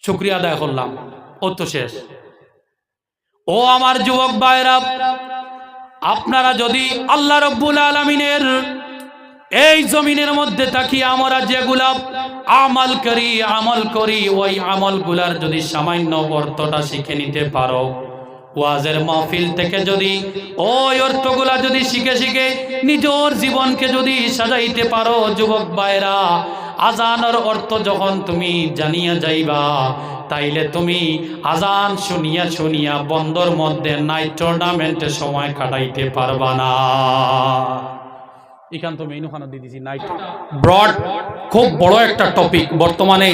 শুকরিয়া আদায় করলাম, ও তো শেষ। ও আমার যুবক ভাইরা, আপনারা যদি আল্লাহ রাব্বুল আলামিনের এই জমিনের মধ্যে থাকি আমরা যেগুলা আমল করি ওই আমলগুলার যদি সামান্য অর্থটা শিখে নিতে পারো, ওয়াজের মাহফিল থেকে যদি ওই অর্থগুলা যদি শিখে নিজের জীবনকে যদি সাজাইতে পারো, যুবক ভাইরা, আজানের অর্থ যখন তুমি জানিয়া যাইবা, তাইলে তুমি আজান শুনিয়া বন্দর মধ্যে নাইট টুর্নামেন্টে সময় কাটাইতে পারবা না। এখান তো মেনুখানা দিয়ে দিয়েছি নাইট ব্রড, খুব বড় একটা টপিক, বর্তমানে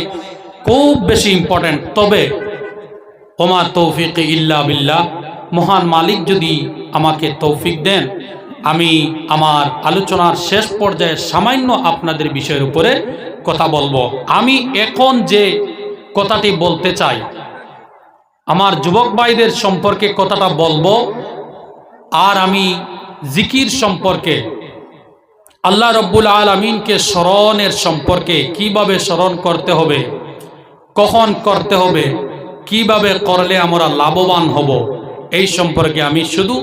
খুব বেশি ইম্পর্টেন্ট। তবে ওমা তৌফিক ইল্লা বিল্লাহ, মহান মালিক যদি আমাকে তৌফিক দেন, আমি আমার আলোচনার শেষ পর্যায়ে সামান্য আপনাদের বিষয়ের উপরে কথা বলবো। আমি এখন যে কথাটি বলতে চাই, আমার যুবক ভাইদের সম্পর্কে কথাটা বলবো, আর আমি জিকির সম্পর্কে, আল্লাহ রব্বুল আলামিনকে স্মরণের সম্পর্কে, কিভাবে স্মরণ করতে হবে, কখন করতে হবে, কিভাবে করলে আমরা লাভবান হব, এই সম্পর্কে আমি শুধু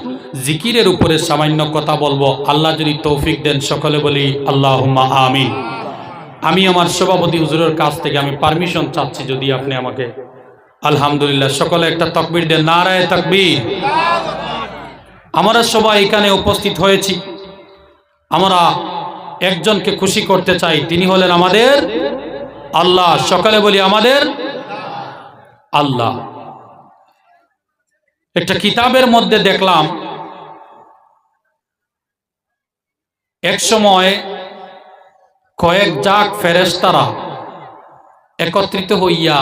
জিকিরের উপরে সামান্য কথা বলবো। আল্লাহ যদি তৌফিক দেন, সকলে বলি আল্লাহুম্মা আমিন। আমি আমার সভাপতি হুজুরের কাছ থেকে আমি পারমিশন চাচ্ছি, যদি আপনি আমাকে, আলহামদুলিল্লাহ, সকলে একটা তাকবীর দেন, নারায়ে তাকবীর। আমরা সবাই এখানে উপস্থিত হয়েছি, আমরা একজনকে খুশি করতে চাই, তিনি হলেন আমাদের আল্লাহ। সকালে বলি আমাদের আল্লাহ। একটা কিতাবের মধ্যে দেখলাম, এক সময় কয়েক জাক ফেরেশতারা একত্রিত হইয়া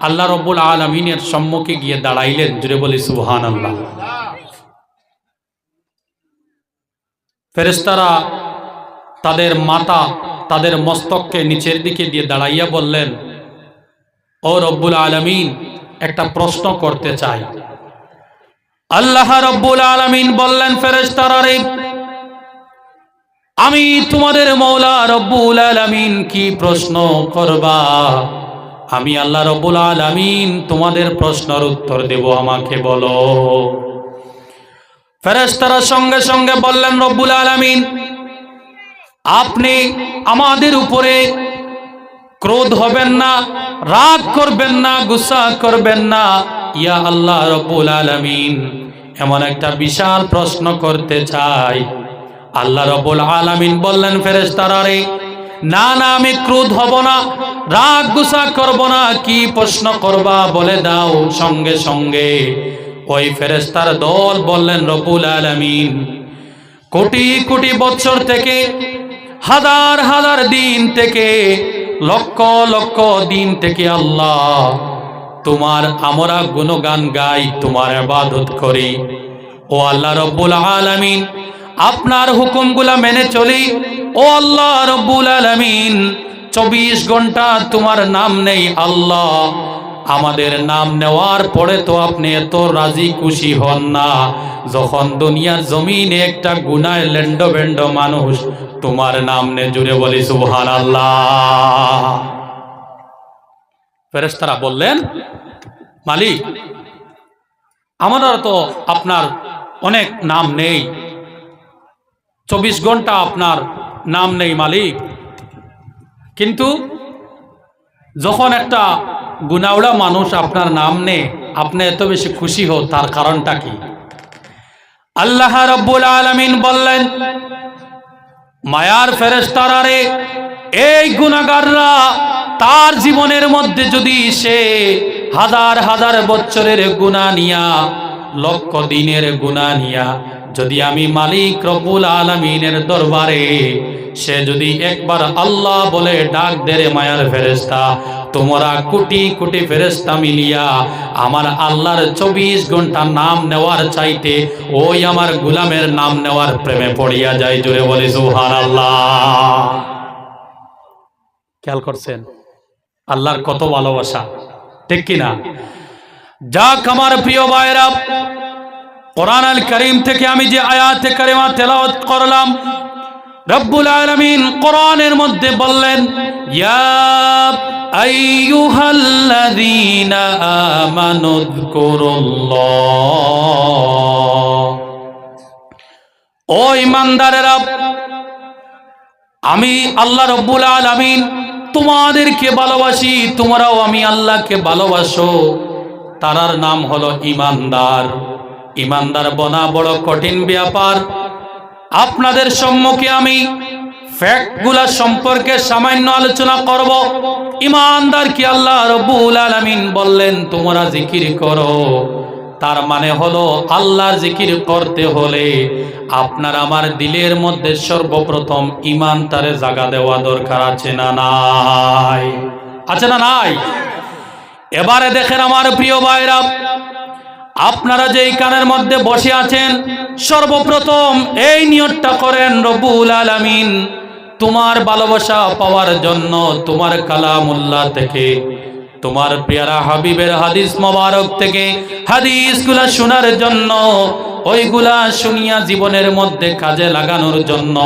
আল্লাহ রব্বুল আলামিনের সম্মুখে গিয়ে দাঁড়াইলেন। জুড়ে বলি সুবহানাল্লাহ। ফেরেশতারা তাদের মাথা, তাদের মস্তককে নিচের দিকে দিয়ে দাঁড়াইয়া বললেন, ও রব্বুল আলামিন, একটা প্রশ্ন করতে চাই। আল্লাহ রব্বুল আলামিন বললেন, ফেরেশতারা রে, আমি তোমাদের মওলা রব্বুল আলামিন কি প্রশ্ন করবা? আমি আল্লাহ রব্বুল আলামিন তোমাদের প্রশ্নের উত্তর দেব, আমাকে বলো। ফেরেশতারা সঙ্গে সঙ্গে বললেন, রব্বুল আলামিন, আপনি আমাদের উপরে ক্রোধ হবেন না, রাগ করবেন না, গুসা করবেন না। ইয়া আল্লাহ রব্বুল আলামিন, এমন একটা বিশাল প্রশ্ন করতে চাই। আল্লাহ রব্বুল আলামিন বললেন, ফেরেশতারা রে, না না, আমি ক্রোধ হব না, রাগ গুসা করব না, কি প্রশ্ন করবা বলে দাও। সঙ্গে সঙ্গে ওই ফেরেশতার দল বললেন, রব্বুল আলামিন, কোটি কোটি বছর থেকে, হাজার হাজার দিন থেকে, লক্ষ লক্ষ দিন থেকে আল্লাহ তোমার আমরা গুণগান গাই, তোমার ইবাদত করি। ও আল্লাহ রব্বুল আলামিন, আপনার হুকুমগুলা মেনে চলি। ও আল্লাহ রব্বুল আলামিন, 24 ঘন্টা তোমার নাম নেই আল্লাহ। আমাদের নাম নেওয়ার পরে তো আপনি এত রাজি খুশি হন না, যখন দুনিয়ার জমিনে একটা গুনায় লেন্ড বেন্ড মানুষ তোমার নাম নে। জুড়ে বলি সুবহানাল্লাহ। ফেরেশতারা বললেন, মালিক, আমাদের তো আপনার অনেক নাম নেই, 24 ঘন্টা আপনার নাম নেই মালিক, কিন্তু যখন একটা গুনাওড়া মানুষ আপনার নাম নেয়, আপনি এত বেশি খুশি হন, তার কারণটা কি? আল্লাহ রাব্বুল আলামিন বললেন, মায়ার ফেরেশতারা রে, এই গুনাহগাররা তার জীবনের মধ্যে যদি সে হাজার হাজার বছরের গুনাহ নিয়া, লক্ষ দিনের গুনাহ নিয়া যদি আমি মালিক রব্বুল আলামিনের দরবারে সে যদি একবার আল্লাহ বলে ডাক দেরে, মায়ার ফেরেশতা, তোমরা কোটি কোটি ফেরেশতা মিলিয়া আমার আল্লাহর 24 ঘন্টা নাম নেওয়ার চাইতে ওই আমার গোলামের নাম নেওয়ার প্রেমে পড়িয়া যায়। জোরে বলি সুবহানাল্লাহ। খেয়াল করছেন আল্লাহর কত ভালোবাসা, ঠিক কিনা? যাক আমার প্রিয় ভাইরা, কোরআন আল কারীম থেকে আমি যে আয়াতে কারিমা তেলাওয়াত করলাম, রব্বুল আলামিন কোরআনের মধ্যে বললেন, ইয়া আইয়ুহাল্লাযীনা আমানুযকুরুল্লাহ, ও ঈমানদারেরা, আমি আল্লাহ রব্বুল আলামিন তোমাদেরকে ভালোবাসি, তোমরাও আমি আল্লাহকে ভালোবাসো। তারার নাম হলো ঈমানদার। ঈমানদার বনা বড় কঠিন ব্যাপার। আপনাদের সম্মুখে আমি ফ্যাক্টগুলা সম্পর্কে সামান্য আলোচনা করব। ঈমানদার কি আল্লাহ রব্বুল আলামিন বললেন তোমরা জিকির করো, তার মানে হলো আল্লাহর জিকির করতে হলে আপনার আমার দিলের মধ্যে সর্বপ্রথম ঈমান তারে জাগা দেওয়া দরকার, আছে না নাই? আছে না নাই? এবারে দেখেন আমার প্রিয় ভাইরা, আপনারা যে কানের মধ্যে বসে আছেন, সর্বপ্রথম এই নিয়তটা করেন, রব্বুল আলামিন তোমার ভালোবাসা পাওয়ার জন্য, তোমার কালামুল্লাহ থেকে, তোমার প্রিয়ারা হাবিবের হাদিস মোবারক থেকে হাদিসগুলা শোনার জন্য, ওইগুলা শুনিয়া জীবনের মধ্যে কাজে লাগানোর জন্য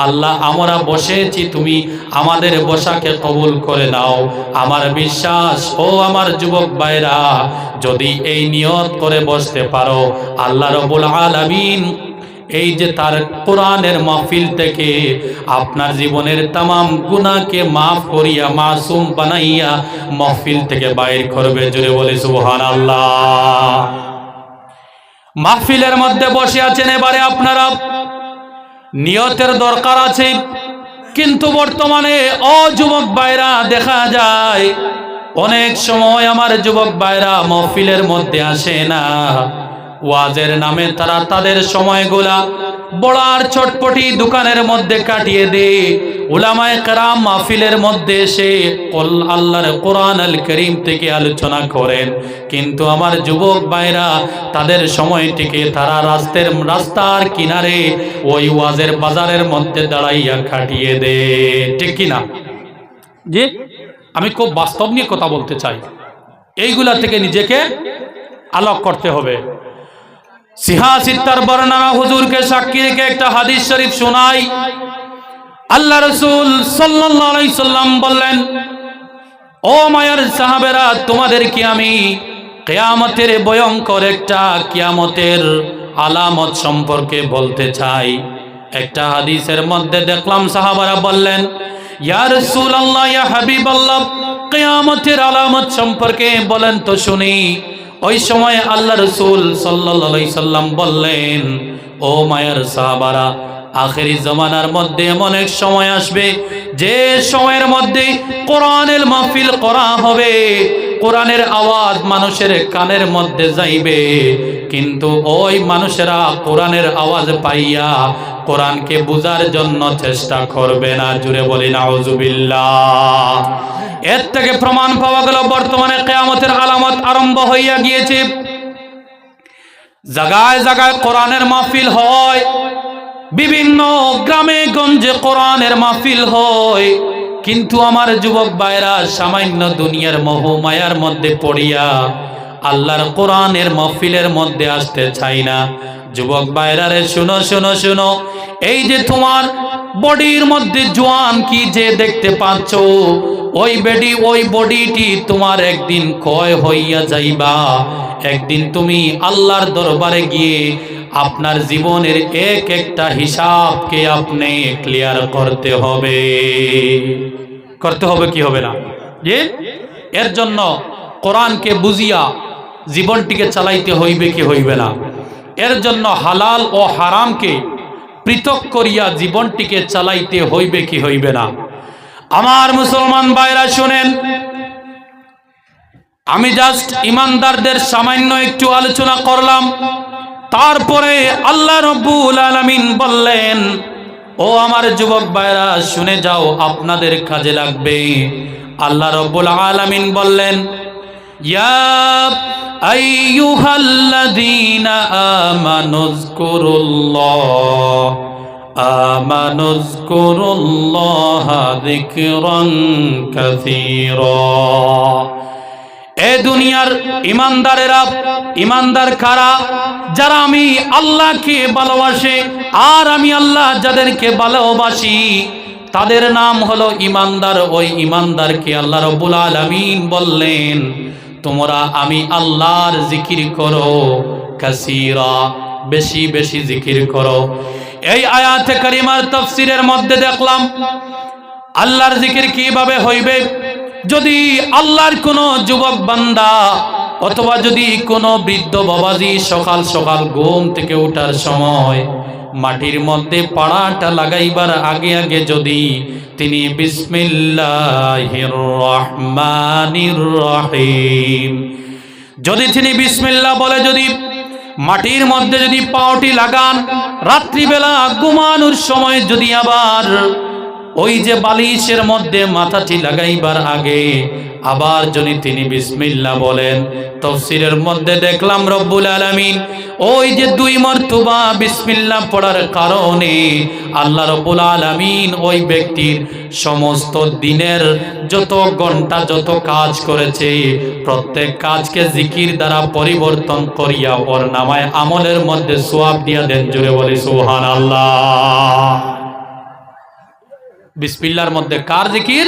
আল্লাহ আমরা বসেছি, তুমি আমাদের বসাকে কবুল করে নাও। আমার বিশ্বাস, ও আমার যুবক ভাইরা, যদি এই নিয়ত করে বসতে পারো, আল্লাহ রাব্বুল আলামিন এই যে তার কোরআনের মাহফিল থেকে আপনার জীবনের তামাম গুনাহকে মাফ করিয়া মাসুম বানাইয়া মাহফিল থেকে বাইর করবে। জোরে বলে সুবহানাল্লাহ। মাহফিলের মধ্যে বসে আছেন, এবারে আপনারা নিয়তের দরকার আছে, কিন্তু বর্তমানে ও যুবক ভাইরা দেখা যায় অনেক সময় আমার যুবক ভাইরা মাহফিলের মধ্যে আসে না। ওয়াজের নামে তারা তাদের সময়গুলা বড়ার চটপটি দোকানের মধ্যে কাটিয়ে দেয়। উলামায়ে কেরাম মাহফিলের মধ্যে এসে আল্লাহর কোরআন আল করিম থেকে আলোচনা করেন, কিন্তু আমার যুবক ভাইরা তাদের সময়টিকে তারা রাস্তার কিনারে ওই ওয়াজের বাজারের মধ্যে দাঁড়াইয়া কাটিয়ে দেয়। ঠিক কিনা? জি, আমি খুব বাস্তব নিয়ে কথা বলতে চাই। এইগুলা থেকে নিজেকে আলোক করতে হবে। সিহাসিত্তার বর্ণনা হুজুরকে সাক্ষী রেখে একটা হাদিস শরীফ শোনাই। আল্লাহ রাসূল সাল্লাল্লাহু আলাইহি সাল্লাম বললেন, ও মায়ের সাহাবেরা, তোমাদেরকে আমি কিয়ামতের ভয়ঙ্কর একটা কিয়ামতের আলামত সম্পর্কে বলতে চাই। একটা হাদিসের মধ্যে দেখলাম সাহাবারা বললেন, ইয়া রাসূলুল্লাহ, ইয়া হাবিবাল্লাহ, কিয়ামতের আলামত সম্পর্কে বলেন তো শুনি। ওই সময় আল্লাহ রাসূল সাল্লাল্লাহু আলাইহি সাল্লাম বললেন, ও মায়ের সাহাবারা, আখেরি জামানার মধ্যে এমন এক সময় আসবে যে সময়ের মধ্যে কোরআনের মাহফিল করা হবে, কোরআনের আওয়াজ মানুষের কানের মধ্যে যাইবে, কিন্তু ওই মানুষেরা কোরআনের আওয়াজ পাইয়া কোরআনকে বুঝার জন্য চেষ্টা করবে না। জুড়ে বলি নাউজুবিল্লাহ। এর থেকে প্রমাণ পাওয়া গেল বর্তমানে কিয়ামতের আলামত আরম্ভ হইয়া গিয়েছে। জায়গায় জায়গায় কোরআনের মাহফিল হয়, বিভিন্ন গ্রামে গঞ্জে কোরআনের মাহফিল হয়, কিন্তু আমার যুবক ভাইরা সামান্য দুনিয়ার মোহ মায়ার মধ্যে পড়িয়া আল্লাহর কোরআনের মাহফিলের মধ্যে আসতে চাই না। যুবক ভাইরা রে, শুনো শুনো শুনো, এই যে তোমার বডির মধ্যে জোয়ান কি যে দেখতে পাচ্ছ, ওই বডিটি তোমার একদিন ক্ষয় হইয়া যাইবা। একদিন তুমি আল্লাহর দরবারে গিয়ে আপনার জীবনের এক একটা হিসাবকে আপনি ক্লিয়ার করতে হবে। করতে হবে কি হবে না? যে এর জন্য কোরআনকে বুঝিয়া জীবনটিকে চালাইতে হইবে কি হইবে না? এর জন্য হালাল ও হারামকে পৃথক করিয়া জীবনটিকে চালাইতে হইবে কি হইবে না? আমার মুসলমান ভাইরা শুনেন, আমি জাস্ট ইমানদারদের সামান্য একটু আলোচনা করলাম, তারপরে আল্লাহ রাব্বুল আলামিন বললেন, ও আমার যুবক ভাইরা শুনে যাও, আপনাদের কাজে লাগবে। আল্লাহ রাব্বুল আলামিন বললেন, ইয়া আইয়ুহাল্লাযীনা আমানুযকুরুল্লাহ যিকরান কাসীরা। এ দুনিয়ার ইমানদারেরা, ইমানদার কারা? যারা আমি আল্লাহকে ভালোবাসে আর আমি আল্লাহ যাদেরকে ভালোবাসি তাদের নাম হলো ইমানদার। ওই ইমানদারকে আল্লাহ রাব্বুল আলামিন বললেন, তোমরা আমি আল্লাহর জিকির করো, কাসীরা, বেশি বেশি জিকির করো। এই আয়াতে কারিমার তাফসীরের মধ্যে দেখলাম আল্লাহর জিকির কিভাবে হইবে। যদি আল্লাহর কোনো যুবক বান্দা অথবা যদি কোনো বৃদ্ধ বাবাজি সকাল সকাল ঘুম থেকে ওঠার সময় মাটির মধ্যে পাড়াটা লাগাইবার আগে আগে যদি তিনি বিসমিল্লাহির রহমানির রহিম, যদি তিনি বিসমিল্লাহ বলে যদি মাটির মধ্যে যদি পাওটি লাগান, রাত্রিবেলা ঘুমানোর সময় যদি আবার ওই যে বালিশের মধ্যে মাথাটি লাগাইবার আগে আবার যদি তিনি বিসমিল্লাহ বলেন, তাফসীরের মধ্যে দেখলাম রব্বুল আলামিন ওই যে 2 মর্তবা বিসমিল্লাহ পড়ার কারণে আল্লাহ রব্বুল আলামিন ওই ব্যক্তির সমস্ত দিনের যত ঘন্টা যত কাজ করেছে প্রত্যেক কাজকে জিকির দ্বারা পরিবর্তন করিয়া ওর নামায় আমলের মধ্যে সওয়াব দিয়া দেন। জোরে বলি সুবহানাল্লাহ। বিসমিল্লাহর মধ্যে কার জিকির?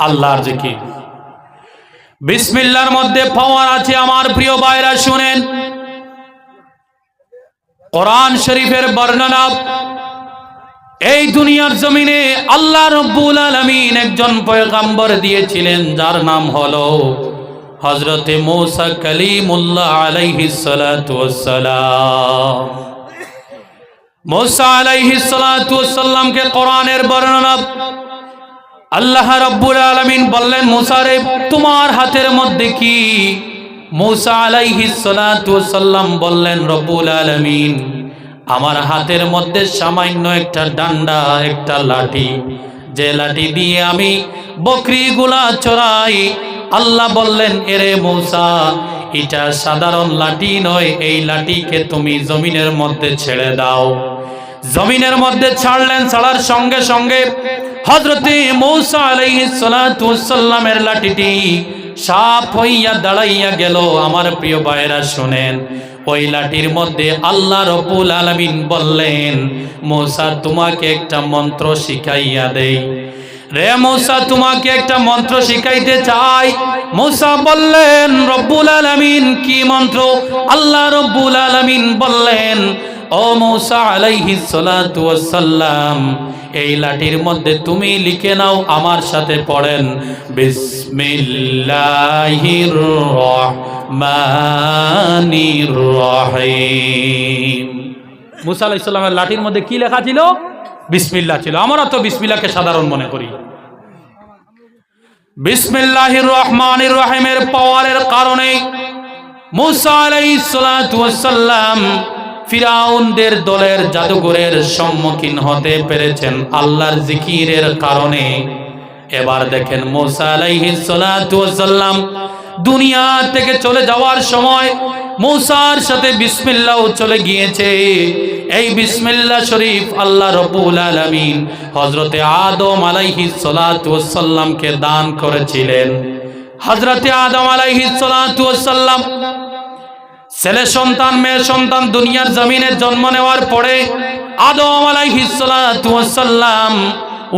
আল্লাহর জিকির। বিসমিল্লাহর মধ্যে পাওয়ার আছে আমার প্রিয় ভাইরা, শুনেন কোরআন শরীফের বর্ণনা। এই দুনিয়ার জমিনে আল্লাহ রাব্বুল আলামিন একজন পয়গম্বর দিয়েছিলেন যার নাম হলো হযরতে মূসা কালিমুল্লাহ আলাইহিস সালাতু ওয়াস সালাম। মূসা আলাইহিস সালাতু ওয়াস সালামকে কোরআনের বর্ণনা আল্লাহ রাব্বুল আলামিন বললেন, মূসা রে তোমার হাতের মধ্যে কি? মূসা আলাইহিস সালাতু ওয়াস সালাম বললেন, রব্বুল আলামিন আমার হাতের মধ্যে সামান্য একটা ডান্ডা, একটা লাঠি, যে লাঠি দিয়ে আমি বকরিগুলা চড়াই। আল্লাহ বললেন, এরে মূসা এটা সাধারণ লাঠি নয়, এই লাঠিকে তুমি জমিনের মধ্যে ছেড়ে দাও। জমিনের মধ্যে ছাড়লেন, ছাড়ার সঙ্গে সঙ্গে হযরতে মূসা আলাইহিস সালাতু ওয়াস সালামের লাঠিটি সাপ হইয়া দাঁড়াইয়া গেল। আমার প্রিয় ভাইরা শুনেন, ওই লাঠির মধ্যে আল্লাহ রাব্বুল আলামিন বললেন, মূসা তোমাকে একটা মন্ত্র শিখাইয়া দেই। রে মূসা তোমাকে একটা মন্ত্র শিখাইতে চাই। মূসা বললেন, রব্বুল আলামিন কি মন্ত্র? আল্লাহ রাব্বুল আলামিন বললেন, ও মূসা আলাইহিস সালাতু ওয়াস সালাম এই লাঠির মধ্যে তুমি লিখে নাও, আমার সাথে পড়েন, বিসমিল্লাহির রহমানির রহিম। মূসা আলাইহিস সালামের লাঠির মধ্যে কি লেখা ছিল? বিসমিল্লাহ ছিল। আমরা তো বিসমিল্লাহকে সাধারণ মনে করি। বিসমিল্লাহির রহমানির রহিমের পাওয়ারের কারণে মূসা আলাইহিস সালাতু ওয়াস সালাম ফিরাউনদের দলের জাদুঘরের সম্মুখীন হতে পেরেছেন আল্লাহর জিকিরের কারণে। এবার দেখেন মূসা আলাইহিস সালাতু ওয়াস সালাম দুনিয়া থেকে চলে যাওয়ার সময় মূসার সাথে বিসমিল্লাহ চলে গিয়েছে। এই বিসমিল্লাহ শরীফ আল্লাহ রাব্বুল আলামিন হযরতে আদম আলাইহিস সালাতু ওয়াস সালামকে দান করেছিলেন। হযরতে আদম আলাইহিস সালাতু ওয়াস সালাম ছেলে সন্তান মেয়ে সন্তান দুনিয়ার জমিনে জন্ম নেওয়ার পরে আদম আলাইহিস সালাতু ওয়াস সালাম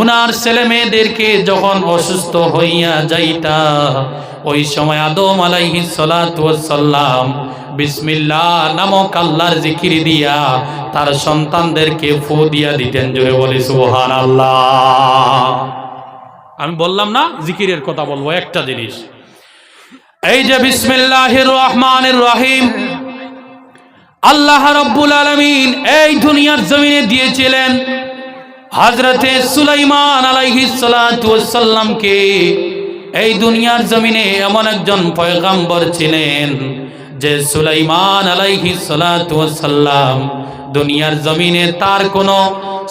উনার ছেলে মেয়েদেরকে যখন অসুস্থ হইয়া যাইতা ওই সময় আদম আলাইহিস সালাতু ওয়াস সালাম বিসমিল্লাহ নামক আল্লাহর জিকির দিয়া তার সন্তানদেরকে ফু দিয়া দিতেন। জোরে বলি সুবহানাল্লাহ। আমি বললাম না জিকিরের কথা, বলবো একটা জিনিস। এই যে বিসমিল্লাহির রহমানির রহিম আল্লাহ রাব্বুল আলামিন এই দুনিয়ার জমিনে দিয়েছিলেন হযরতে সুলাইমান আলাইহিস সালাতু ওয়াস সালামকে। এই দুনিয়ার জমিনে এমন একজন পয়গম্বর ছিলেন যে সুলাইমান আলাইহিস সালাতু ওয়াস সালাম দুনিয়ার জমিনে তার কোনো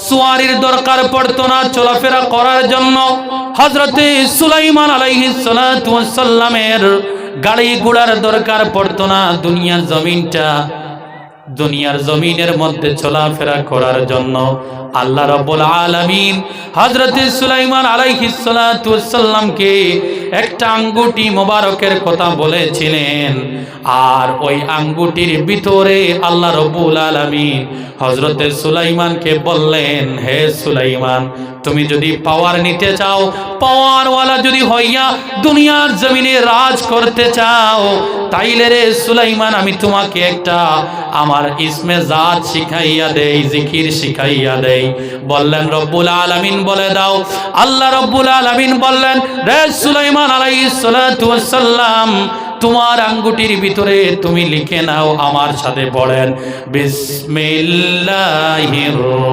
সুয়ারির দরকার পড়তো না চলাফেরা করার জন্য। হযরতে সুলাইমান আলাইহিস সালাতু ওয়াস সালামের গাড়ি ঘোড়ার দরকার পড়তো না দুনিয়ার জমিনের মধ্যে চলাফেরা করার জন্য আল্লাহ রাব্বুল আলামিন হযরতে সুলাইমান আলাইহিস সালাতু ওয়াস সালামকে একটা আঙ্গুটি মোবারকের কথা বলেছিলেন। আর ওই আঙ্গুটির ভিতরে আল্লাহ রাব্বুল আলামিন হযরতে সুলাইমানকে বললেন, হে সুলাইমান, তুমি যদি পাওয়ার নিতে চাও, পাওয়ারওয়ালা যদি হইয়া দুনিয়ার জমিনে রাজ করতে চাও, তাইলে রে সুলাইমান আমি তোমাকে একটা আমার ইসমে জাত শিখাইয়া দেই, জিকির শিখাইয়া দেই। বললেন রব্বুল আলামিন বলে দাও। আল্লাহ রব্বুল আলামিন বললেন, রে সুলাইমান আলাইহিস সালাতু ওয়াস সালাম, তোমার আঙ্গুটির ভিতরে তুমি লিখে নাও, আমার সাথে পড়েন, বিসমিল্লাহির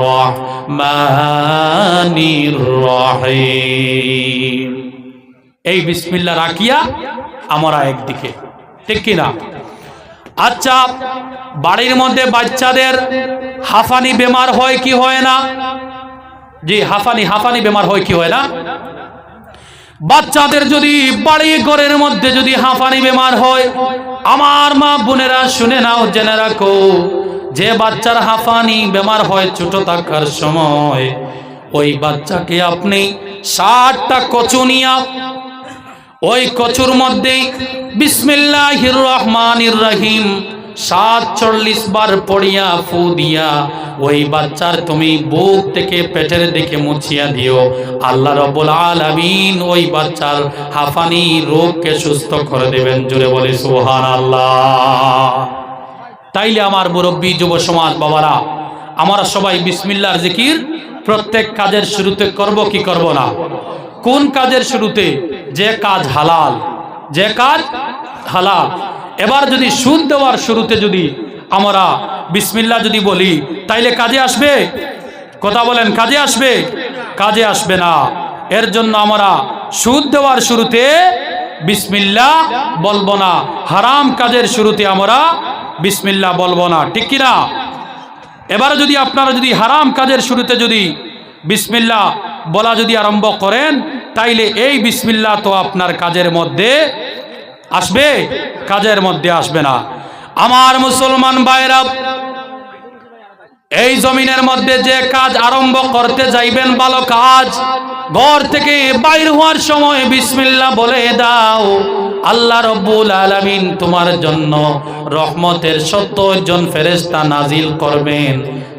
রহমানির রহিম। এই বিসমিল্লাহ রাখিয়া আমরা একদিকে, ঠিক কিনা? আচ্ছা, বাড়ির মধ্যে বাচ্চাদের হাঁফানি বেমার হয় কি হয় না? জি, হাঁফানি বেমার হয় কি হয় না? বাচ্চাদের যদি বাড়ি ঘরের মধ্যে যদি হাঁফানি বেমার হয়, আমার মা বোনেরা শুনে নাও, জেনে রাখো, যে বাচ্চার হাঁফানি বেমার হয় ছোট থাকার সময়, ওই বাচ্চাকে আপনি 60টা কচু নিয়া ওই কচুর মধ্যে বিসমিল্লাহির রহমানির রহিম 47 বার পড়িয়া ফু দিয়া ওই বাচ্চার তুমি বুক থেকে পেটের দিকে মুছিয়া দিও। আল্লাহ রাব্বুল আলামিন ওই বাচ্চার হাঁফানি রোগকে সুস্থ করে দেবেন। জোরে বলে সুবহানাল্লাহ। তাইলে আমার মুরব্বী যুব সমাজ বাবারা, আমরা সবাই বিসমিল্লাহর জিকির প্রত্যেক কাজের শুরুতে করব কি করব না? কোন কাজের শুরুতে? যে কাজ হালাল, যে কাজ হালাল। এবার যদি সুদ দেওয়ার শুরুতে যদি আমরা বিসমিল্লাহ যদি বলি, তাইলে কাজে আসবে? কথা বলেন, কাজে আসবে? কাজে আসবে না। এর জন্য আমরা সুদ দেওয়ার শুরুতে বিসমিল্লাহ বলবো না, হারাম কাজের শুরুতে আমরা বিসমিল্লাহ বলবো না, ঠিক কিনা? এবারে যদি আপনারা যদি হারাম কাজের শুরুতে যদি বিসমিল্লাহ বলা যদি আরম্ভ করেন, তাইলে এই বিসমিল্লাহ তো আপনার কাজের মধ্যে আসবে? কাজের মধ্যে আসবে না। আমার মুসলমান ভাইরা, এই জমিনের মধ্যে যে কাজ আরম্ভ করতে যাইবেন, ভালো কাজ, ঘর থেকে বাইর হওয়ার সময় বিসমিল্লাহ বলে দাও। আল্লাহ রাব্বুল আলামিন তোমার জন্য রহমতের 70 জন ফেরেশতা নাজিল করবেন,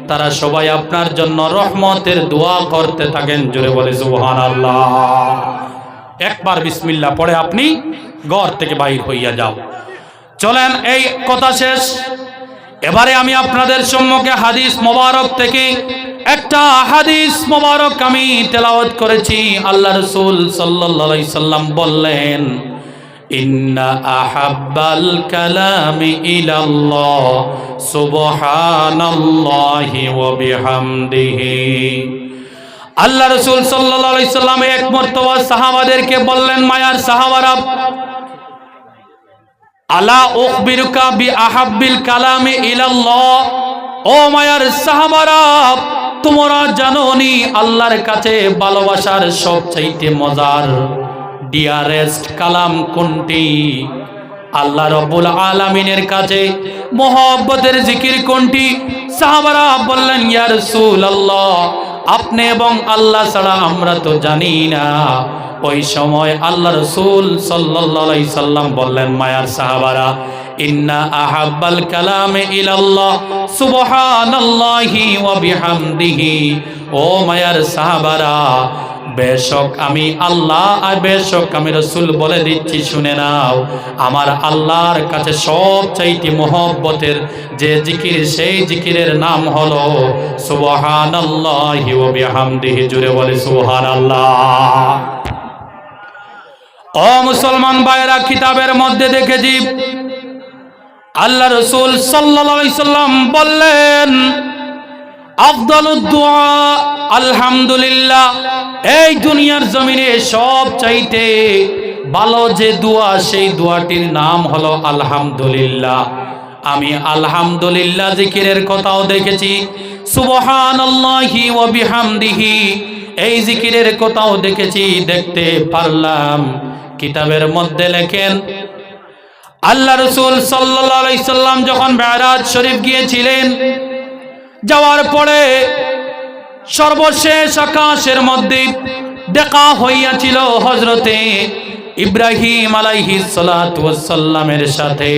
তারা সবাই আপনার জন্য রহমতের দোয়া করতে থাকেন। জোরে বলে সুবহানাল্লাহ। একবার বিসমিল্লাহ পড়ে আপনি ঘর থেকে বাইর হইয়া যাও। চলেন, এই কথা শেষ। এবারে আমি আপনাদের সম্মুখে হাদিস মোবারক থেকে একটা হাদিস মোবারক আমি তেলাওয়াত করেছি। আল্লাহ রাসূল সাল্লাল্লাহু আলাইহি সাল্লাম বললেন, ইন্না আহাব্বাল কালামি ইলাল্লাহ সুবহানাল্লাহি ওয়া বিহামদিহি। আল্লাহ রাসূল সাল্লাল্লাহু আলাইহি সাল্লাম এক মর্তবা সাহাবাদেরকে বললেন, মায়ার সাহাবারা, আলা উখবিরুকা বি আহাব্বিল কালামি ইলাল্লাহ, ও মায়ার সাহাবারা, তোমরা জানোনি আল্লাহর কাছে ভালোবাসার সবচাইতে মজার ডিয়ারেস্ট কালাম কোনটি? আল্লাহ রাব্বুল আলামিনের কাছে মহব্বতের জিকির কোনটি? সাহাবারা বললেন, ইয়া রাসূলুল্লাহ, আপনি এবং আল্লাহ ছাড়া আমরা তো জানি না। ওই সময় আল্লাহ রাসূল সাল্লাল্লাহু আলাইহি সাল্লাম বললেন, মায়ার সাহাবারা, ইন্না আহাব্বাল কালামে ইলাল্লাহ সুবহানাল্লাহি ওয়া বিহামদিহি। ও মায়ার সাহাবারা, বেশক আমি আল্লাহ আর বেশক আমি রাসূল বলে দিচ্ছি, শুনে নাও, আমার আল্লাহর কাছে সবচাইতে মহব্বতের যে জিকির, সেই জিকিরের নাম হলো সুবহানাল্লাহি ওয়া বিহামদিহি। জুড়ে বলে সুবহানাল্লাহ। ও মুসলমান ভাইরা, কিতাবের মধ্যে দেখেছি আল্লাহ রাসূল সাল্লাল্লাহু আলাইহি সাল্লাম বললেন, আফদালুদ দুআ আলহামদুলিল্লাহ। এই দুনিয়ার জমিনে সব চাইতে ভালো যে দোয়া, সেই দোয়াটির নাম হলো আলহামদুলিল্লাহ। আমি আলহামদুলিল্লাহ জিকিরের কথাও দেখেছি, সুবহানাল্লাহি ওয়া বিহামদিহি এই জিকিরের কথাও দেখেছি, দেখতে পারলাম। কিতাবের মধ্যে লেখেন, আল্লাহ রাসূল সাল্লাল্লাহু আলাইহি সাল্লাম যখন মেরাজ শরীফ গিয়েছিলেন, যাওয়ার পরে সর্বশেষ আকাশের মধ্যে দেখা হইয়াছিল হযরতে ইব্রাহিম আলাইহিস সালাতু ওয়াস সালামের সাথে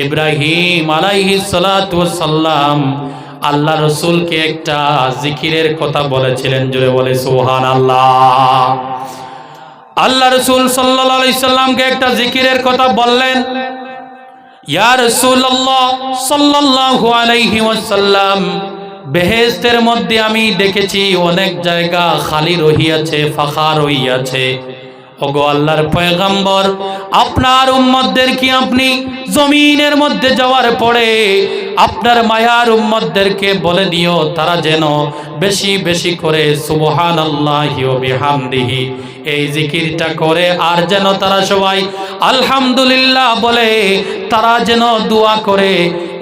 ইব্রাহিম আলাইহিস সালাতু ওয়াস সালাম আল্লাহ রাসূলকে একটা জিকিরের কথা বলেছিলেন। জোরে বলে সুবহানাল্লাহ। আল্লাহ রাসূল সাল্লাল্লাহু আলাইহি সাল্লামকে একটা জিকিরের কথা বললেন। ইয়া রাসূলুল্লাহ সাল্লাল্লাহু আলাইহি ওয়াসাল্লাম, বেহেশতের মধ্যে আমি দেখেছি অনেক জায়গা খালি রহিয়াছে, ফাঁকা রহিয়াছে। ওগো আল্লাহর পয়গম্বর, আপনার উম্মতদের কি আপনি জমিনের মধ্যে যাওয়ার পরে আপনার মায়ার উম্মতদেরকে বলে দিও তারা যেন বেশি বেশি করে সুবহানাল্লাহি ওয়া বিহামদিহি এই জিকিরটা করে, আর যেন তারা সবাই আলহামদুলিল্লাহ বলে, তারা যেন দোয়া করে।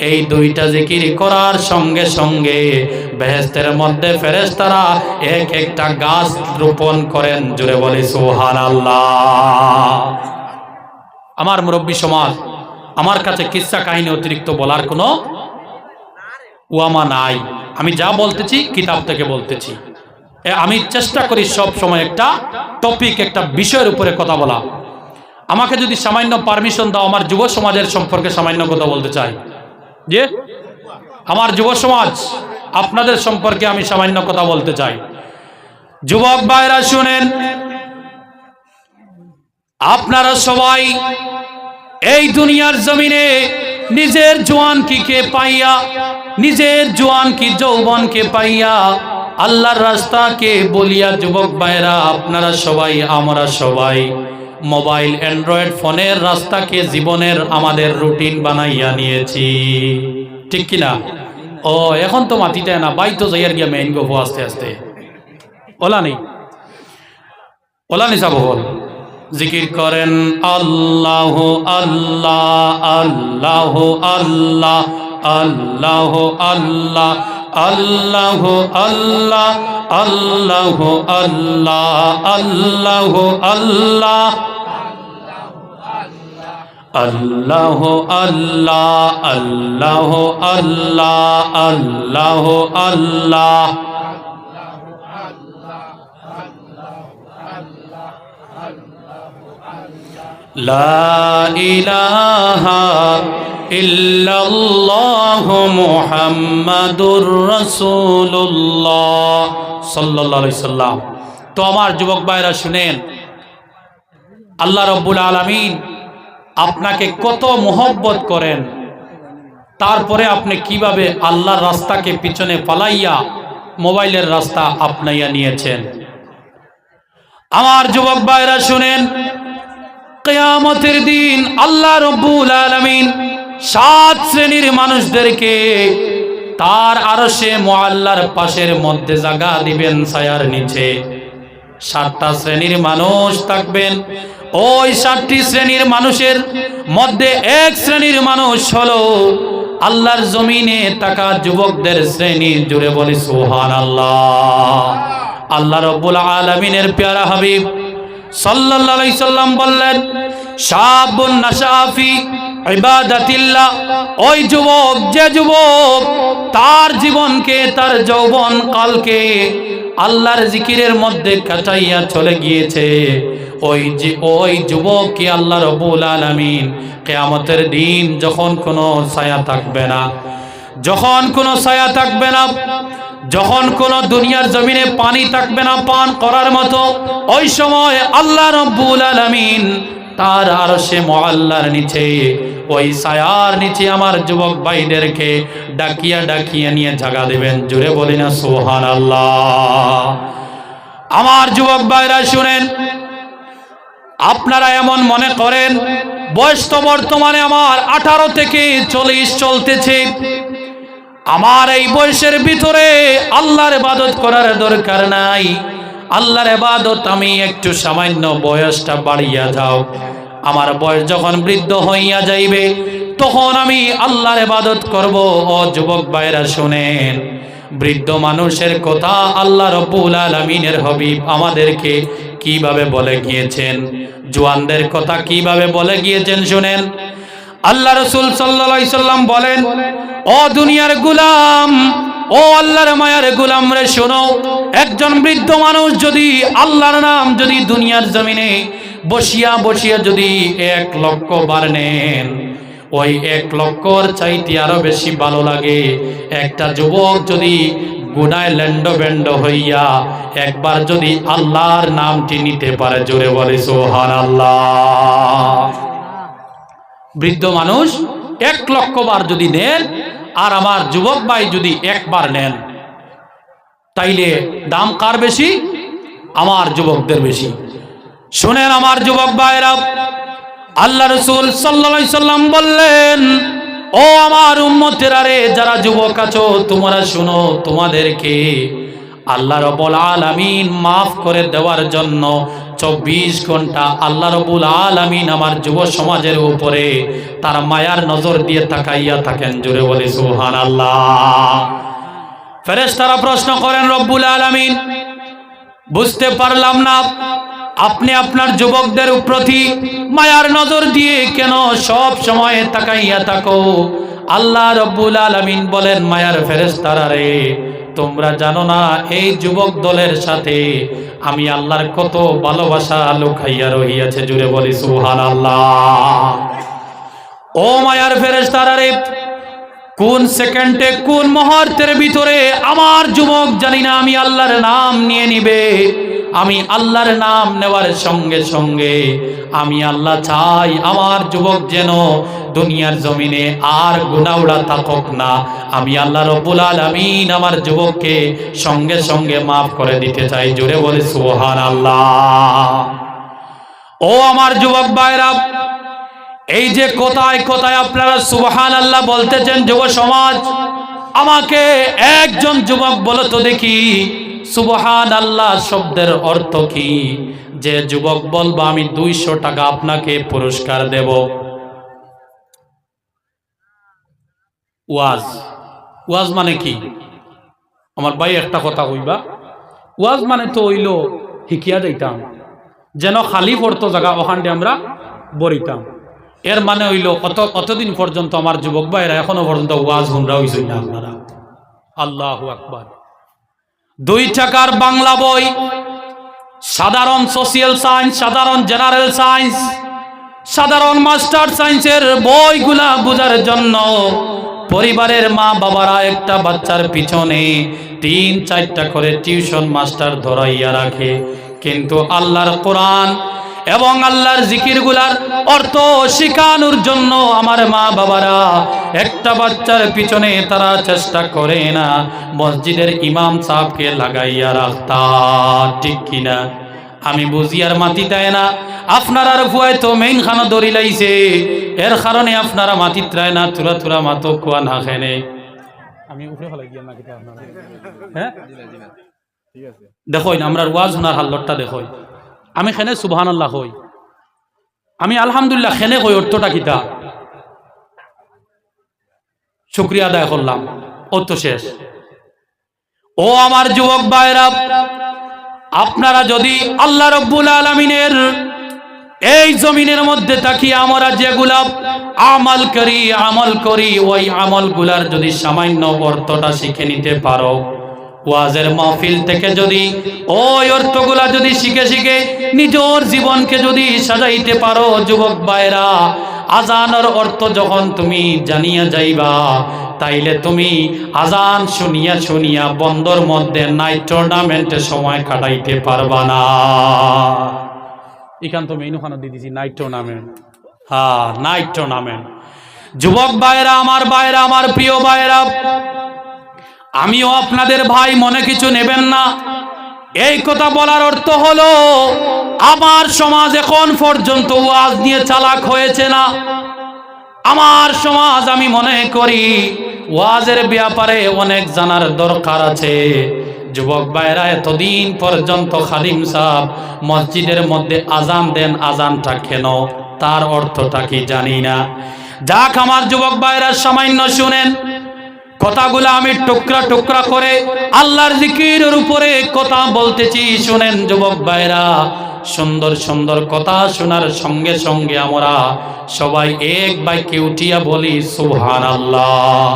এই দুইটা জিকির করার সঙ্গে সঙ্গে বেহেশতের মধ্যে ফেরেশতারা এক একটা গাছ রোপণ করেন। জোরে বলে সুবহানাল্লাহ। আমার মুরব্বী সমাজ, আমার কাছে কিসসা কাহিনী অতিরিক্ত বলার কোনো ওয়ামা নাই। আমি যা বলতেছি কিতাব থেকে বলতেছি। আমি চেষ্টা করি সব সময় একটা টপিক, একটা বিষয়ের উপরে কথা বলা। আমাকে যদি সামান্য পারমিশন দাও, আমার যুব সমাজের সম্পর্কে সামান্য কথা বলতে চাই। যে আমার যুব সমাজ, আপনাদের সম্পর্কে আমি সামান্য কথা বলতে চাই। যুবক ভাইরা শুনেন, আপনারা সবাই এই দুনিয়ার জমিনে নিজের জওয়ানকে পাইয়া, নিজের জওয়ানকে যৌবনকে পাইয়া আল্লাহর রাস্তাকে বলিয়া যুবক ভাইরা আপনারা সবাই, আমরা সবাই মোবাইল অ্যান্ড্রয়েড ফোনের রাস্তাকে জীবনের আমাদের রুটিন বানাইয়া নিয়েছি, ঠিক কিনা? ও এখন তো মাটিতে না, বাই তো যাইয়ার গিয়া মেইন গো আস্তে আস্তে ওলা নেই, ওলা নি যাব বল। জিকির করেন আল্লাহ আল্লাহ আল্লাহ আল্লাহ আল্লাহ আল্লাহ আল্লাহ আল্লাহ আল্লাহ আল্লাহ আল্লাহ আল্লাহ আল্লাহ আল্লাহ আল্লাহ আল্লাহ আল্লাহ লা ইলাহা ইল্লাল্লাহু মুহাম্মাদুর রাসূলুল্লাহ সাল্লাল্লাহু আলাইহি সাল্লাম। তো আমার যুবক ভাইরা শুনেন, আল্লাহ রাব্বুল আলামিন আপনাকে কত মোহব্বত করেন, তারপরে আপনি কিভাবে আল্লাহর রাস্তাকে পিছনে পালাইয়া মোবাইলের রাস্তা আপনাইয়া নিয়েছেন। আমার যুবক ভাইরা শুনেন, কিয়ামতের দিন আল্লাহ রাব্বুল আলামিন 7 শ্রেণীর মানুষদেরকে তার আরশে মুআল্লার পাশের মধ্যে জায়গা দিবেন, ছায়ার নিচে। 7টা শ্রেণীর মানুষ থাকবেন। ওই 7টি শ্রেণীর মানুষের মধ্যে এক শ্রেণীর মানুষ হলো আল্লাহর জমিনে থাকা যুবকদের শ্রেণী। জুড়ে বলি সুবহানাল্লাহ। আল্লাহ রাব্বুল আলামিনের প্যারা হাবিব সাল্লাল্লাহু আলাইহি সাল্লাম বললেন, শাবুন নাশাফি ইবাদাতিল্লাহ, ওই যুবক, যে যুবক তার জীবনকে, তার যৌবন কালকে আল্লাহর জিকিরের মধ্যে কাটাইয়া চলে গিয়েছে, ওই যুবককে আল্লাহ রাব্বুল আলামিন কিয়ামতের দিন যখন কোনো ছায়া থাকবে না, যখন কোনো ছায়া থাকবে না, যখন কোন দুনিয়ার জমিনে পানি থাকবে না পান করার মতো, ওই সময় আল্লাহ রাব্বুল আলামিন তার আরশে মুআল্লার নিচে, ওই ছায়ার নিচে আমার যুবক ভাইদেরকে ডাকিয়া ডাকিয়া নিয়ে জায়গা দেবেন। জোরে বলি না সুবহানাল্লাহ। আমার যুবক ভাইরা শুনেন, আপনারা এমন মনে করেন বয়স তো বর্তমানে আমার 18 থেকে 40 চলতেছে, আমার এই বয়সের ভিতরে আল্লাহর ইবাদত করার দরকার নাই। আল্লাহর ইবাদত আমি একটু সামান্য বয়সটা বাড়িয়া যাও, আমার বয়স যখন বৃদ্ধ হইয়া যাইবে তখন আমি আল্লাহর ইবাদত করব। ও যুবক ভাইরা শুনেন, বৃদ্ধ মানুষের কথা আল্লাহ রাব্বুল আলামিনের হাবিব আমাদেরকে কিভাবে বলে গিয়েছেন, জওয়ানদের কথা কিভাবে বলে গিয়েছেন শুনেন। আল্লাহ রাসূল সাল্লাল্লাহু আলাইহি সাল্লাম বলেন, ও দুনিয়ার গোলাম, ও আল্লাহর মায়ার গোলাম রে শোনো, একজন বৃদ্ধ মানুষ যদি আল্লাহর নাম যদি দুনিয়ার জমিনে বসিয়া বসিয়া যদি 1 লক্ষ বার নেন, ওই 1 লক্ষর চাইতে আরো বেশি ভালো লাগে একটা যুবক যদি গুনায় লেন্ড বেন্ড হইয়া একবার যদি আল্লাহর নামটি নিতে পারে। জোরে বলে সুবহানাল্লাহ। বৃদ্ধ মানুষ 1 লক্ষ বার যদি নেন আর আমার যুবক ভাই যদি একবার নেন, তাইলে দাম কার বেশি? আমার যুবকদের বেশি। শুনেন আমার যুবক ভাইরা, আল্লাহ রাসূল সাল্লাল্লাহু আলাইহি সাল্লাম বললেন, ও আমার উম্মতেরা রে, যারা যুবক আছো তোমরা শুনো, তোমাদেরকে আল্লাহ রাব্বুল আলামিন মাফ করে দেওয়ার জন্য 24 ঘন্টা আল্লাহ রাব্বুল আলামিন আমার যুব সমাজের উপরে তার মায়ার নজর দিয়ে তাকাইয়া থাকেন। জোরে বলে সুবহানাল্লাহ। ফেরেশতারা প্রশ্ন করেন, রব্বুল আলামিন বুঝতে পারলাম না, আপনি আপনার যুবকদের প্রতি মায়ার নজর দিয়ে কেন সব সময় তাকাইয়া থাকো? আল্লাহ রব্বুল আলামিন বলেন, মায়ার ফেরেশতারা রে, তোমরা জানো না এই যুবক দলের সাথে আমি আল্লাহর কত ভালোবাসা লুকাইয়া রহিয়াছে। জুড়ে বলি সুবহানাল্লাহ। ও মায়ার ফেরেশতারা রে, কোন সেকেন্ডে কোন মুহূর্তের ভিতরে আমার যুবক জানি না আমি আল্লাহর নাম নিয়ে নিবে, আমি আল্লাহর নাম নেওয়ার সঙ্গে সঙ্গে আমি আল্লাহ চাই আমার যুবক যেন দুনিয়ার জমিনে আর গুনাহওয়ালা থাকুক না। আমি আল্লাহ রব্বুল আলামিন আমার যুবককে সঙ্গে সঙ্গে মাফ করে দিতে চাই। জোরে বলে সুবহানাল্লাহ। ও আমার যুবক ভাইরা, এই যে কোথায় কোথায় আপনারা সুবহানাল্লাহ বলতেছেন যুব সমাজ, আমাকে একজন যুবক বলো তো দেখি সুবহানাল্লাহ শব্দের অর্থ কি? যে যুবক বলবো আমি 200 টাকা আপনাকে পুরস্কার দেব। ওয়াজ, ওয়াজ মানে কি? আমার ভাই একটা কথা কইবা, ওয়াজ মানে তো হইল শিখিয়া যাইতাম, যেন খালি পড়তো জায়গা ওখানে আমরা বরিতাম। এর মানে হইল অতদিন পর্যন্ত আমার যুবক ভাইরা এখনো পর্যন্ত ওয়াজ হুনরা হইছেন না আপনারা। আল্লাহু আকবার। 2 টাকার বাংলা বই, সাধারণ সোশিয়াল সায়েন্স, সাধারণ জেনারেল সায়েন্স, সাধারণ মাস্টার সায়েন্সের বইগুলা বোঝার জন্য পরিবারের মা বাবারা একটা বাচ্চার পিছনে 3-4টা করে টিউশন মাস্টার ধরাইয়া রাখে, কিন্তু আল্লাহর কোরআন এবং আল্লাহর জিকিরগুলার অর্থ শিখানোর জন্য আমার মা বাবারা একটা বাচ্চার পিছনে তারা চেষ্টা করে না, মসজিদের ইমাম সাহেবকে লাগাইয়া রাখতা। ঠিক কিনা? আমি বুঝি আর মাতি দেয় না, আপনারা ফুয়ায় তো মেইন খানা দড়ি লাইছে, এর কারণে আপনারা মাতি ত্রায় না, তুরা তুরা মাতো কোয়া না খেনে। আমি উপরে ফেলাই গিয়া না কিতা আপনারা, হ্যাঁ ঠিক আছে। দেখো আমরা ওয়াজ শোনার হাল্লটটা দেখো, আমি খেনে সুবহানাল্লাহ হই, আমি আলহামদুলিল্লাহ খেনে হই, অর্থটা কিতা শুকরিয়া আদায় করলাম, অর্থ শেষ। ও আমার যুবক ভাইরা, আপনারা যদি আল্লাহ রব্বুল আলামিনের এই জমিনের মধ্যে তাকিয়ে আমরা যেগুলা আমল করি ওই আমলগুলার যদি সামান্য অর্থটা শিখে নিতে পারো, ওয়াজের মাহফিল থেকে যদি ওই অর্থগুলা যদি শিখে শিখে নিজের জীবনকে যদি সাজাইতে পারো, যুবক ভাইরা, আজানের অর্থ যখন তুমি জানিয়া যাইবা, তাইলে তুমি আজান শুনিয়া শুনিয়া বন্দর মধ্যে নাইট টুর্নামেন্টে সময় কাটাইতে পারবা না। এখান তো মেইন ওখানে দিয়ে দিছি নাইট টুর্নামেন্ট। হ্যাঁ, নাইট টুর্নামেন্ট। যুবক ভাইরা, আমার প্রিয় ভাইরা, আমিও আপনাদের ভাই, মনে কিছু নেবেন না। এই কথা বলার অর্থ হলো আমার সমাজ এখন পর্যন্ত ওয়াজ নিয়ে চালাক হয়েছে না। আমার সমাজ আমি মনে করি ওয়াজের ব্যাপারে অনেক জানার দরকার আছে। যুবক ভাইরা, এতদিন পর্যন্ত খাদিম সাহেব মসজিদের মধ্যে আজান দেন, আজানটা কেন, তার অর্থটা কি জানি না। যাক আমার যুবক ভাইরা, সামান্য শুনেন কথাগুলো, আমি টুকরা টুকরা করে আল্লাহর জিকিরের উপরে কথা বলতেছি। শুনেন যুবক ভাইরা, সুন্দর সুন্দর কথা শোনার সঙ্গে সঙ্গে আমরা সবাই এক বাক্যে উঠিয়া বলি সুবহানাল্লাহ।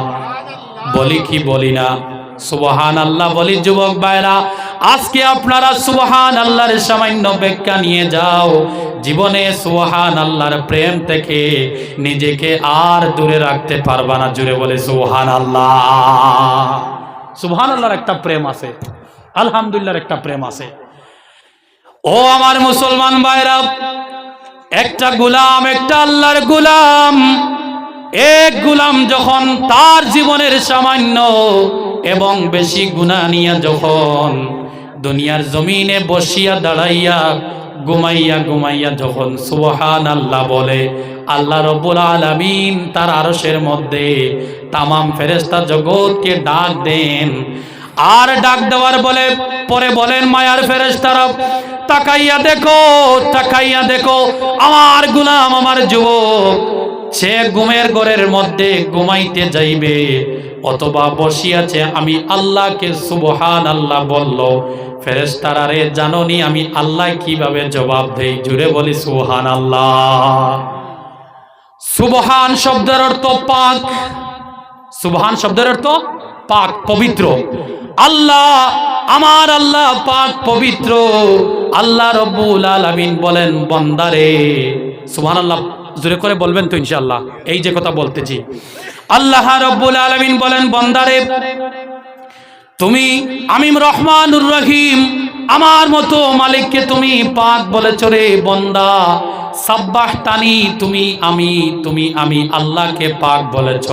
বলি কি বলি না? সুবহানাল্লাহ বলি যুবক ভাইরা, আজকে আপনারা সুবহানাল্লাহর সামান্য ব্যাখ্যা নিয়ে যাও, জীবনে সুবহানাল্লাহর প্রেম থেকে নিজেকে আর দূরে রাখতে পারবা না। জুড়ে বলে সুবহানাল্লাহ। সুবহানাল্লাহর একটা প্রেম আছে, আলহামদুলিল্লাহর একটা প্রেম আছে। ও আমার মুসলমান ভাইরা, একটা গোলাম, একটা আল্লাহর গোলাম, এক গোলাম যখন তার জীবনের সামান্য এবং বেশি গুনাহ নিয়ে যখন দুনিয়ার জমিনে বসিয়া দাঁড়াইয়া ঘুমাইয়া ঘুমাইয়া যখন সুবহানাল্লাহ বলে, আল্লাহ রাব্বুল আলামিন তার আরশের মধ্যে তামাম ফেরেশতা জগৎকে ডাক দেন। আর ডাক দেওয়ার বলে পরে বলেন, মায়ার ফেরেশতারা তাকাইয়া দেখো, তাকাইয়া দেখো, আমার গোলাম, আমার যুবক, সে ঘুমের ঘরের মধ্যে ঘুমাইতে যাইবে অথবা বসিয়াছে, আমি আল্লাহকে সুবহানাল্লাহ বলল। ফেরেশতারা রে জানোনি আমি আল্লাহ কিভাবে জবাব দেই? জুড়ে বলি সুবহানাল্লাহ। সুবহান শব্দের অর্থ পাক। সুবহান শব্দের অর্থ পাক, পবিত্র। আল্লাহ, আমার আল্লাহ পাক, পবিত্র। আল্লাহ রাব্বুল আলামিন বলেন, বান্দারে, সুবহানাল্লাহ জোরে করে বলবেন তো ইনশাআল্লাহ, এই যে কথা বলতেছি। আল্লাহ রাব্বুল আলামিন বলেন, বান্দারে তুমি, আমি রহমানুর রহিম, আমার মতো মালিককে তুমি পাক বলেছ রে বান্দা। সাব্বাহতানি, তুমি আল্লাহকে পাক বলেছ।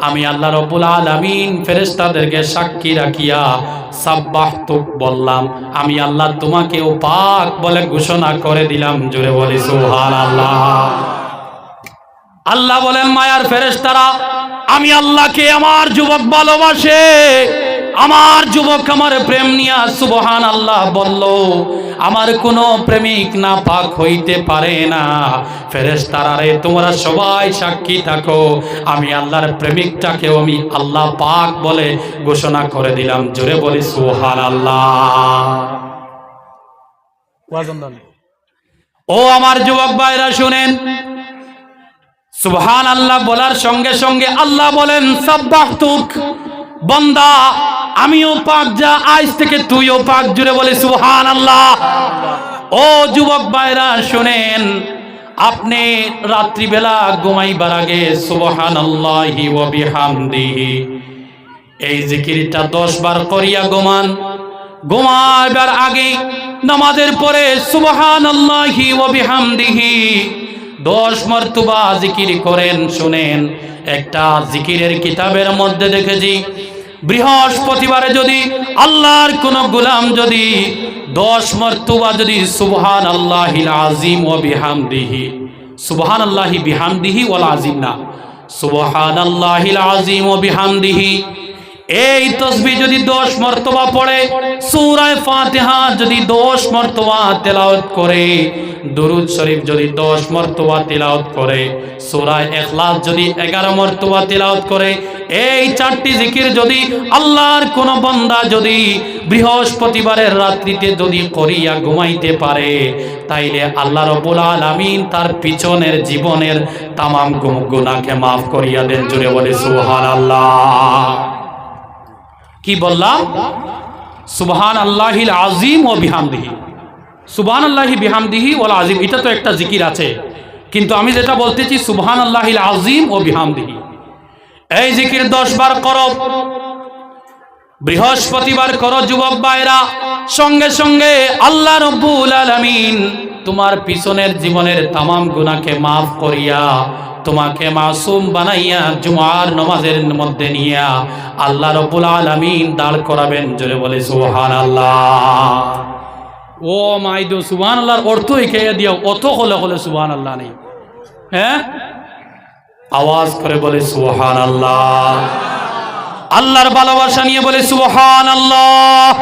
আমি আল্লাহ রাব্বুল আলামিন ফেরেশতাদেরকে সাক্ষী রাখিয়া সাব্বাহতুক বললাম, আমি আল্লাহ তোমাকেও পাক বলে ঘোষণা করে দিলাম। জোরে বলি সুবহানাল্লাহ। আল্লাহ বলেন, মায়ার ফেরেশতারা, আমি আল্লাহকে আমার যুবক ভালোবাসে, আমার যুবক আমার প্রেম নিয়া সুবহানাল্লাহ বলল। আমার কোনো প্রেমিক না পাক হইতে পারে না। ফেরেশতারা রে তোমরা সবাই সাক্ষী থাকো, আমি আল্লাহর প্রেমিকটাকেও আমি আল্লাহ পাক বলে ঘোষণা করে দিলাম। জোরে বলি সুবহানাল্লাহ। ও আমার যুবক ভাইরা শুনেন, সুবহানাল্লাহ বলার সঙ্গে সঙ্গে আল্লাহ বলেন, সাব্বাহতুক, বান্দা আমিও পাক, যা আজ থেকে তুইও পাক। জুড়ে বলে সুবহানাল্লাহ। ও যুবক ভাইরা শুনেন, আপনি রাত্রিবেলা ঘুমাইবার আগে সুবহানাল্লাহি ওয়া বিহামদিহি এই জিকিরটা 10 বার করিয়া ঘুমান। ঘুমাইবার আগে নামাজের পরে সুবহানাল্লাহি ওয়া বিহামদিহি 10 মর্তবা জিকির করেন। শুনেন, একটা জিকিরের কিতাবের মধ্যে দেখেছি, বৃহস্পতিবারে যদি আল্লাহর কোন গোলাম যদি 10 মর্তবা যদি সুবহানাল্লাহিল আযীম ওয়া বিহামদিহি, সুবহানাল্লাহি বিহামদিহি ওয়াল আযীম না, সুবহানাল্লাহিল আযীম ওয়া বিহামদিহি, এই তাসবিহ যদি 10 মর্তবা পড়ে, সূরা ফাতিহা যদি 10 মর্তবা তেলাওয়াত করে, দুরূদ শরীফ যদি 10 মর্তবা তেলাওয়াত করে, সূরা ইখলাস যদি 11 মর্তবা তেলাওয়াত করে, এই 4টি জিকির যদি আল্লাহর কোন বান্দা যদি বৃহস্পতিবারের রাত্রিতে যদি করিয়া ঘুমাইতে পারে, তাইলে আল্লাহ রাব্বুল আলামিন তার পিছনের জীবনের তামাম গুনাহকে maaf করিয়া দেন। জোরে বলে সুবহানাল্লাহ। কি বললাম? সুবহানাল্লাহিল আযীম ওয়া বিহামদিহি, সুবহানাল্লাহি বিহামদিহি ওয়াল আযীম, এটা তো একটা জিকির আছে, কিন্তু আমি যেটা বলতেছি সুবহানাল্লাহিল আযীম ওয়া বিহামদিহি, এই জিকির 10 বার করো, বৃহস্পতিবার করো যুবক ভাইরা। সঙ্গে সঙ্গে আল্লাহ রাব্বুল আলামিন তোমার পিছনের জীবনের তামাম গুনাহকে maaf করিয়া তোমাকে মাসুম বানাইয়া জুমার নামাজের মধ্যে নিয়া আল্লাহ রাব্বুল আলামিন দাঁড় করাবেন। জোরে বলে সুবহানাল্লাহ। ও মাইদো, সুবহানাল্লাহর অর্থ এখানে দিও, অত হলে হলে সুবহানাল্লাহ নেই, হ্যাঁ, আওয়াজ করে বলে সুবহানাল্লাহ। আল্লাহর ভালোবাসা নিয়ে বলে সুবহানাল্লাহ।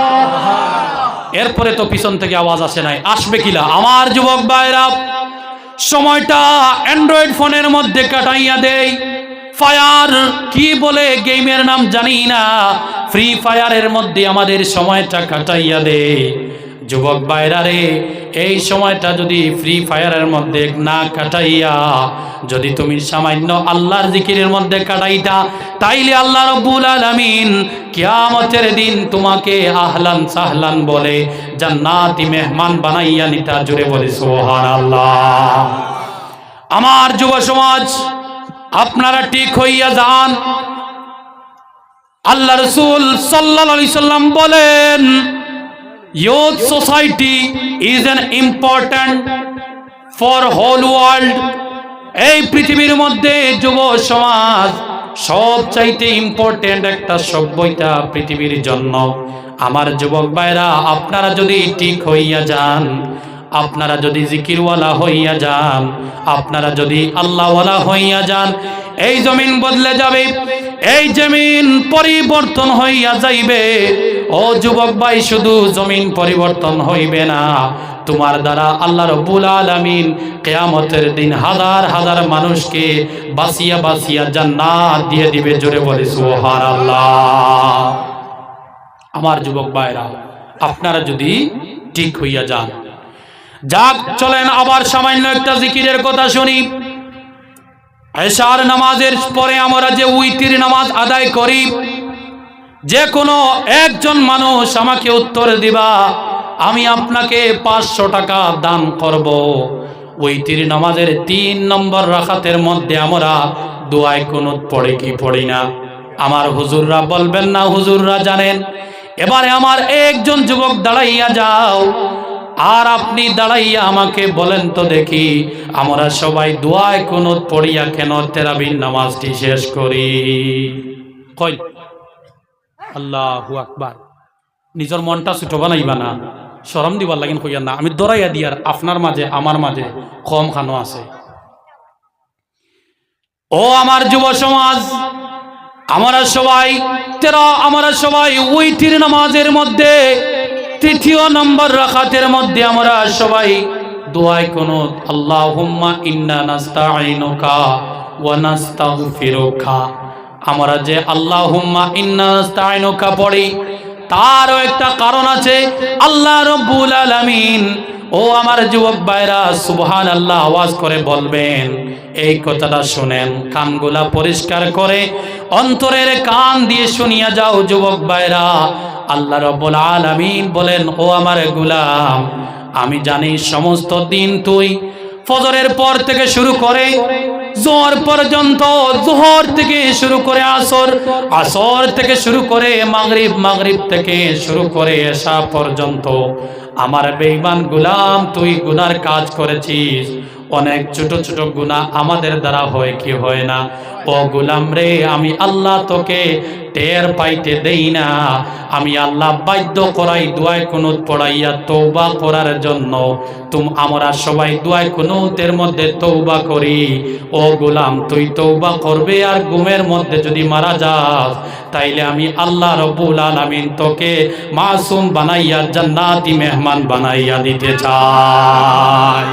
এরপরে তো পিছন থেকে আওয়াজ আসে নাই, আসবে কিলা? আমার যুবক ভাইরা, সময়টা অ্যান্ড্রয়েড ফোনের মধ্যে কাটাইয়া দেই। ফায়ার কি বলে গেমের নাম জানি না, ফ্রি ফায়ারের মধ্যে আমাদের সময়টা কাটাইয়া দেয়। যুবক ভাইরা রে, এই সময়টা যদি ফ্রি ফায়ারের মধ্যে না কাটাইয়া যদি তুমি সামান্য আল্লাহর জিকিরের মধ্যে কাটাইতা, তাইলে আল্লাহ রাব্বুল আলামিন কিয়ামতের দিন তোমাকে আহলান সাহলান বলে জান্নাতি মেহমান বানাইয়া নিতা। জুড়ে বলি সুবহানাল্লাহ। আমার যুব সমাজ, আপনারা ঠিক হইয়া যান। আল্লাহ রাসূল সাল্লাল্লাহু আলাইহি সাল্লাম বলেন, youth society is an important for whole world. এই পৃথিবীর মধ্যে যুব সমাজ সবচাইতে ইম্পর্টেন্ট একটা সভ্যতা পৃথিবীর জন্য। আমার যুবক ভাইরা, আপনারা যদি ঠিক হইয়া যান, আপনারা যদি জিকিরওয়ালা হইয়া যান, আপনারা যদি আল্লাহওয়ালা হইয়া যান, এই জমিন বদলে যাবে, এই জমিন পরিবর্তন হইয়া যাইবে। ও যুবক ভাই, শুধু জমিন পরিবর্তন হইবে না, তোমার দ্বারা আল্লাহ রাব্বুল আলামিন কিয়ামতের দিন হাজার হাজার মানুষকে বাঁচিয়া বাঁচিয়া জান্নাত দিয়ে দিবে। জোরে বলি সুবহানাল্লাহ। আমার যুবক ভাইরা, আপনারা যদি ঠিক হইয়া যান, যাক চলেন আবার সামান্য একটা জিকিরের কথা শুনি। এশার নামাজের পরে আমরা যে উইতির নামাজ আদায় করি, যে কোনো একজন মানুষ আমাকে উত্তর দিবা, আমি আপনাকে 500 টাকা দান করব। উইতির নামাজের 3 নম্বর রাকাতের মধ্যে আমরা দোয়ায় কুনুত পড়ি কি পড়ি না? আমার হুজুররা বলবেন না, হুজুররা জানেন। এবারে আমার একজন যুবক দাঁড়াইয়া যাও, আর আপনি দাঁড়াইয়া আমাকে বলেন তো দেখি, আমরা সবাই দোয়ায় কুনুত পড়িয়া কেন তারাবির নামাজটি শেষ করি? কই আল্লাহু আকবার। নিজের মনটা ছোট বানাইবা না, শরম দিবার লাগিন কইয়া না। আমি দরাইয়া দিয়ার আপনার মাঝে আমার মাঝে কম খানো আছে। ও আমার যুব সমাজ, আমরা সবাই উইতির নামাজের মধ্যে 3য় নম্বর রাকাতের মধ্যে আমরা সবাই দোয়ায় কুনুত, আল্লাহুম্মা ইন্না নাস্তাঈনুকা ওয়া নাস্তাগফিরুকা। আমরা যে আল্লাহুম্মা ইন্না নাস্তাঈনুকা পড়ি, তারও একটা কারণ আছে। আল্লাহ রাব্বুল আলামিন, ও আমার যুবক ভাইরা, সুবহানাল্লাহ আওয়াজ করে বলবেন। এই কথাটা শুনেন, কানগুলা পরিষ্কার করে অন্তরের কান দিয়ে শুনিয়া যাও যুবক ভাইরা। আল্লাহ রাব্বুল আলামিন বলেন, ও আমার গোলাম, আমি জানি সমস্ত দিন তুই ফজরের পর থেকে শুরু করে জোহর পর্যন্ত, জোহর থেকে শুরু করে আসর, আসর থেকে শুরু করে মাগরিব, মাগরিব থেকে শুরু করে এশা পর্যন্ত আমার বেঈমান গোলাম তুই গুনার কাজ করেছিস। অনেক ছোট ছোট গুনাহ আমাদের দ্বারা হয় কি হয় না? ও গোলাম রে, আমি আল্লাহ তোকে টের পাইতে দেই না। আমি আল্লাহ বাধ্য করাই দোয়ায় কুনুত পড়াইয়া তওবা করার জন্য। আমরা সবাই দোয়ায় কুনুতের মধ্যে তওবা করি। ও গোলাম, তুই তওবা করবে আর ঘুমের মধ্যে যদি মারা যাস, তাইলে আমি আল্লাহ রাব্বুল আলামিন তোকে মাসুম বানাইয়া জান্নাতি মেহমান বানাইয়া দিতে চাই।